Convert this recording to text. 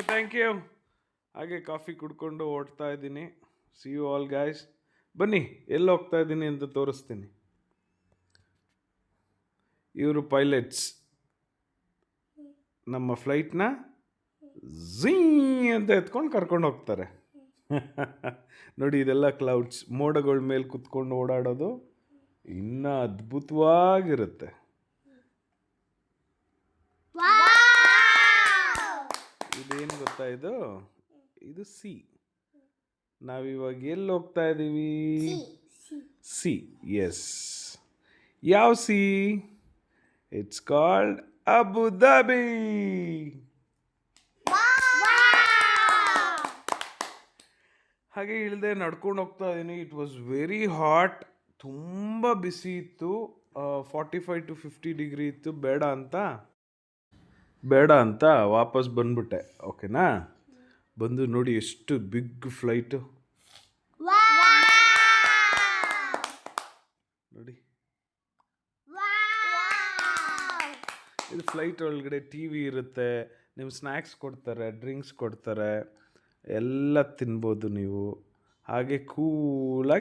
Thank you. ಹಾಗೆ coffee ಕುಡ್ಕೊಂಡು ಓಡ್ತಾ ಇದ್ದೀನಿ. See you all guys. ಬನ್ನಿ, ಎಲ್ಲಿ ಹೋಗ್ತಾ ಇದ್ದೀನಿ ಅಂತ ತೋರಿಸ್ತೀನಿ. ಇವರು ಪೈಲಟ್ಸ್ ನಮ್ಮ ಫ್ಲೈಟ್ನ ಝೀ ಅಂತ ಎತ್ಕೊಂಡು ಕರ್ಕೊಂಡು ಹೋಗ್ತಾರೆ. ನೋಡಿ, ಇದೆಲ್ಲ ಕ್ಲೌಡ್ಸ್, ಮೋಡಗಳ ಮೇಲೆ ಕುತ್ಕೊಂಡು ಓಡಾಡೋದು ಇನ್ನೂ ಅದ್ಭುತವಾಗಿರುತ್ತೆ. ಇದೇನು ಗೊತ್ತಾ, ಇದು ಸಿ. ನಾವಿವಾಗ ಎಲ್ಲಿ ಹೋಗ್ತಾ ಇದ್ದೀವಿ? ಸಿ. ಎಸ್. ಯಾವ C? It's called Abu Dhabi. ಹಾಗೆ ಇಳಿದೆ ನಡ್ಕೊಂಡು ಹೋಗ್ತಾ ಇದ್ದೀನಿ. ಇಟ್ ವಾಸ್ ವೆರಿ ಹಾಟ್, ತುಂಬ ಬಿಸಿ ಇತ್ತು. 45 to 50 ಡಿಗ್ರಿ ಇತ್ತು. ಬೇಡ ಅಂತ ವಾಪಸ್ ಬಂದ್ಬಿಟ್ಟೆ. ಓಕೆನಾ? ಬಂದು ನೋಡಿ ಎಷ್ಟು ಬಿಗ್ ಫ್ಲೈಟು ನೋಡಿ. ಇದು ಫ್ಲೈಟ್ ಒಳಗಡೆ ಟಿ ವಿ ಇರುತ್ತೆ, ನೀವು ಸ್ನ್ಯಾಕ್ಸ್ ಕೊಡ್ತಾರೆ, ಡ್ರಿಂಕ್ಸ್ ಕೊಡ್ತಾರೆ, ಎಲ್ಲ ತಿನ್ಬೋದು ನೀವು. ಹಾಗೆ ಕೂಲಾಗಿ